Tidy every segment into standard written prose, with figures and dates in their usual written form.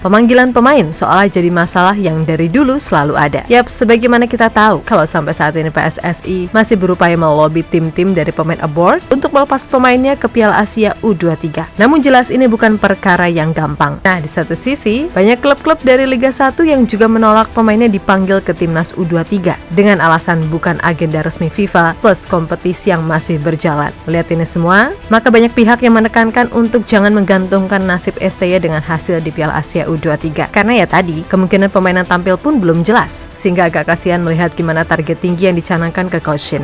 Pemanggilan pemain seolah jadi masalah yang dari dulu selalu ada. Yap, sebagaimana kita tahu, kalau sampai saat ini PSSI masih berupaya melobi tim-tim dari pemain abroad untuk melepas pemainnya ke Piala Asia U23. Namun jelas ini bukan perkara yang gampang. Nah, di satu sisi, banyak klub-klub dari Liga 1 yang juga menolak pemainnya dipanggil ke timnas U23 dengan alasan bukan agenda resmi FIFA plus kompetisi yang masih berjalan. Melihat ini semua, maka banyak pihak yang menekankan untuk jangan menggantungkan nasib STY dengan hasil di Piala Asia U23. Karena ya tadi, kemungkinan pemain yang tampil pun belum jelas, sehingga agak kasihan melihat gimana target tinggi yang dicanangkan ke Coach Shin.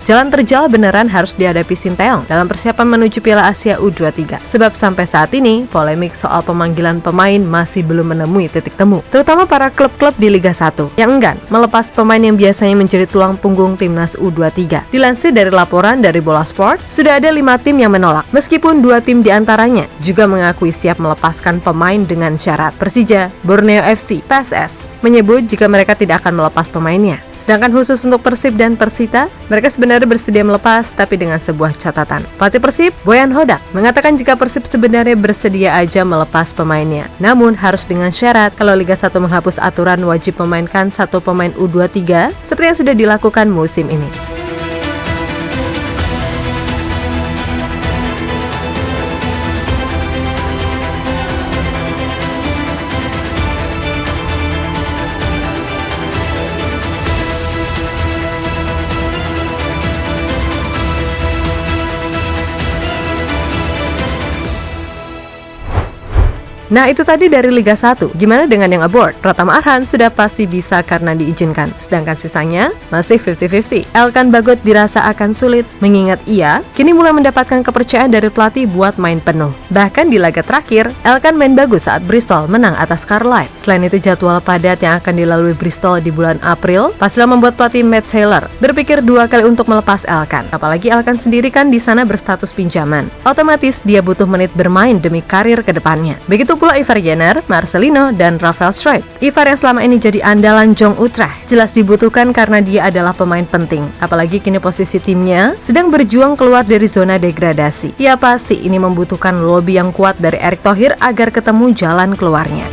Jalan terjal beneran harus dihadapi Sinteyong dalam persiapan menuju Piala Asia U23. Sebab sampai saat ini, polemik soal pemanggilan pemain masih belum menemui titik temu. Terutama para klub-klub di Liga 1 yang enggan melepas pemain yang biasanya menjadi tulang punggung timnas U23. Dilansir dari laporan dari Bola Sport, sudah ada 5 tim yang menolak. Meskipun 2 tim diantaranya juga mengakui siap melepaskan pemain dengan syarat. Persija, Borneo FC, PSS menyebut jika mereka tidak akan melepas pemainnya. Sedangkan khusus untuk Persib dan Persita, mereka sebenarnya bersedia melepas tapi dengan sebuah catatan. Pelatih Persib, Boyan Hodak, mengatakan jika Persib sebenarnya bersedia aja melepas pemainnya. Namun harus dengan syarat kalau Liga 1 menghapus aturan wajib memainkan 1 pemain U23 seperti yang sudah dilakukan musim ini. Nah, itu tadi dari Liga 1. Gimana dengan yang abroad? Pratama Arhan sudah pasti bisa karena diizinkan. Sedangkan sisanya masih 50-50. Elkan Bagot dirasa akan sulit, mengingat ia kini mulai mendapatkan kepercayaan dari pelatih buat main penuh. Bahkan di laga terakhir, Elkan main bagus saat Bristol menang atas Carlisle. Selain itu, jadwal padat yang akan dilalui Bristol di bulan April pastilah membuat pelatih Matt Taylor berpikir 2 kali untuk melepas Elkan. Apalagi Elkan sendiri kan di sana berstatus pinjaman. Otomatis dia butuh menit bermain demi karir ke depannya. Begitu pula Ivar Jenner, Marcelino, dan Rafael Struijk. Ivar yang selama ini jadi andalan Jong Utrecht jelas dibutuhkan karena dia adalah pemain penting. Apalagi kini posisi timnya sedang berjuang keluar dari zona degradasi. Ya pasti ini membutuhkan lobby yang kuat dari Erick Thohir agar ketemu jalan keluarnya.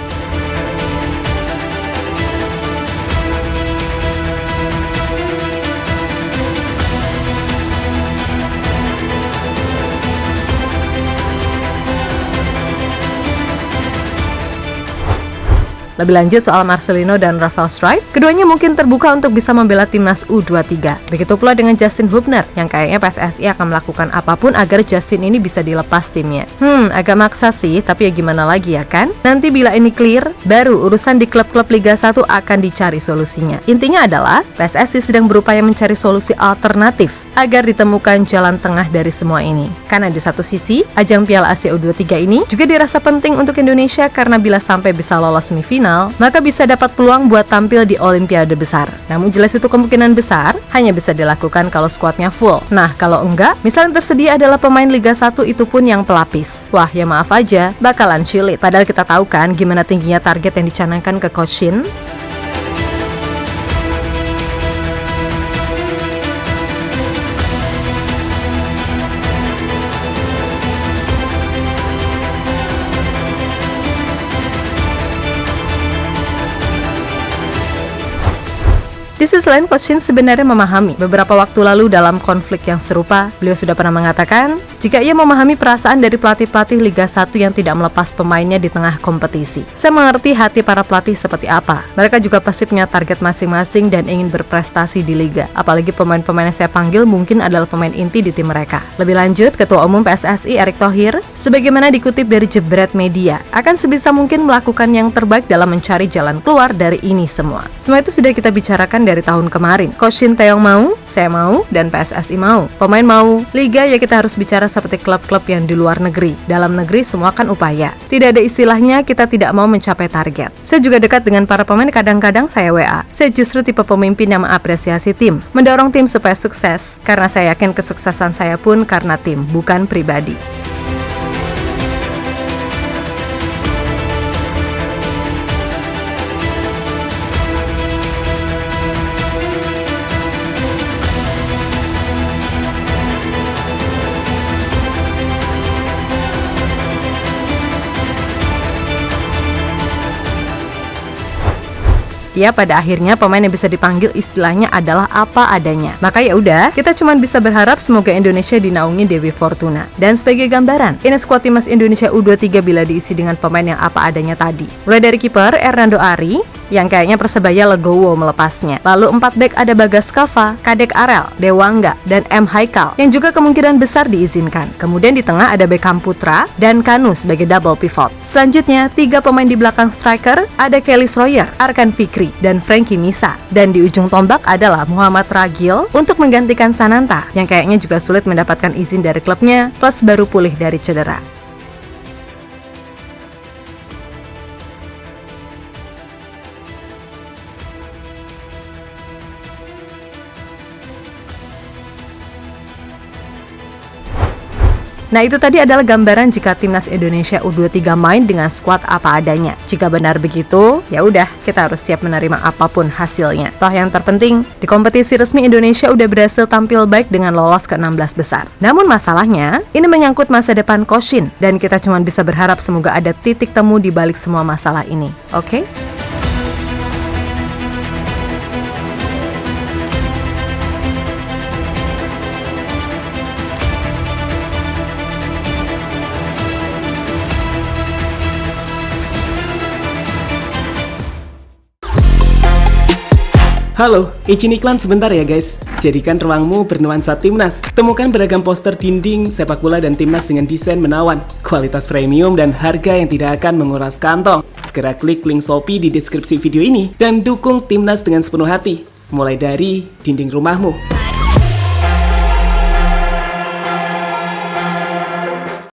Lebih lanjut soal Marcelino dan Rafael Struijk, keduanya mungkin terbuka untuk bisa membela timnas U23. Begitu pula dengan Justin Hubner, yang kayaknya PSSI akan melakukan apapun agar Justin ini bisa dilepas timnya. Agak maksa sih, tapi ya gimana lagi ya kan? Nanti bila ini clear, baru urusan di klub-klub Liga 1 akan dicari solusinya. Intinya adalah, PSSI sedang berupaya mencari solusi alternatif agar ditemukan jalan tengah dari semua ini. Karena di satu sisi, ajang Piala Asia U23 ini juga dirasa penting untuk Indonesia karena bila sampai bisa lolos semifinal, maka bisa dapat peluang buat tampil di Olimpiade besar. Namun jelas itu kemungkinan besar hanya bisa dilakukan kalau skuadnya full. Nah, kalau enggak, misalnya tersedia adalah pemain Liga 1 itu pun yang pelapis. Wah, ya maaf aja, bakalan sulit. Padahal kita tahu kan gimana tingginya target yang dicanangkan ke Coach Shin. Di sisi lain, Coach Shin sebenarnya memahami. Beberapa waktu lalu dalam konflik yang serupa, beliau sudah pernah mengatakan jika ia memahami perasaan dari pelatih-pelatih Liga 1 yang tidak melepas pemainnya di tengah kompetisi. Saya mengerti hati para pelatih seperti apa. Mereka juga pasti punya target masing-masing dan ingin berprestasi di Liga. Apalagi pemain-pemain yang saya panggil mungkin adalah pemain inti di tim mereka. Lebih lanjut, Ketua Umum PSSI Erick Thohir, sebagaimana dikutip dari Jebret Media, akan sebisa mungkin melakukan yang terbaik dalam mencari jalan keluar dari ini semua. Semua itu sudah kita bicarakan dari tahun kemarin. Coach Sinteyong mau, saya mau, dan PSSI mau. Pemain mau. Liga ya kita harus bicara seperti klub-klub yang di luar negeri. Dalam negeri semua kan upaya. Tidak ada istilahnya kita tidak mau mencapai target. Saya juga dekat dengan para pemain, kadang-kadang saya WA. Saya justru tipe pemimpin yang mengapresiasi tim, mendorong tim supaya sukses. Karena saya yakin kesuksesan saya pun karena tim, bukan pribadi. Ya, pada akhirnya pemain yang bisa dipanggil istilahnya adalah apa adanya. Maka ya udah, kita cuma bisa berharap semoga Indonesia dinaungi Dewi Fortuna. Dan sebagai gambaran, ini skuad timnas Indonesia U23 bila diisi dengan pemain yang apa adanya tadi. Mulai dari kiper Hernando Ari, yang kayaknya Persebaya legowo melepasnya. Lalu 4 bek ada Bagas Kava, Kadek Arel, Dewangga, dan M. Haikal yang juga kemungkinan besar diizinkan. Kemudian di tengah ada Beckham Putra dan Kanu sebagai double pivot. Selanjutnya, 3 pemain di belakang striker ada Kelly Sawyer, Arkan Fikri, dan Frankie Misa. Dan di ujung tombak adalah Muhammad Ragil untuk menggantikan Sananta yang kayaknya juga sulit mendapatkan izin dari klubnya plus baru pulih dari cedera. Nah, itu tadi adalah gambaran jika timnas Indonesia U23 main dengan skuad apa adanya. Jika benar begitu, ya udah, kita harus siap menerima apapun hasilnya. Toh yang terpenting, di kompetisi resmi Indonesia udah berhasil tampil baik dengan lolos ke 16 besar. Namun masalahnya, ini menyangkut masa depan Coach Shin, dan kita cuma bisa berharap semoga ada titik temu di balik semua masalah ini. Oke? Halo, izin iklan sebentar ya guys. Jadikan ruangmu bernuansa timnas. Temukan beragam poster dinding, sepak bola dan timnas dengan desain menawan, kualitas premium dan harga yang tidak akan menguras kantong. Segera klik link Shopee di deskripsi video ini dan dukung timnas dengan sepenuh hati. Mulai dari dinding rumahmu.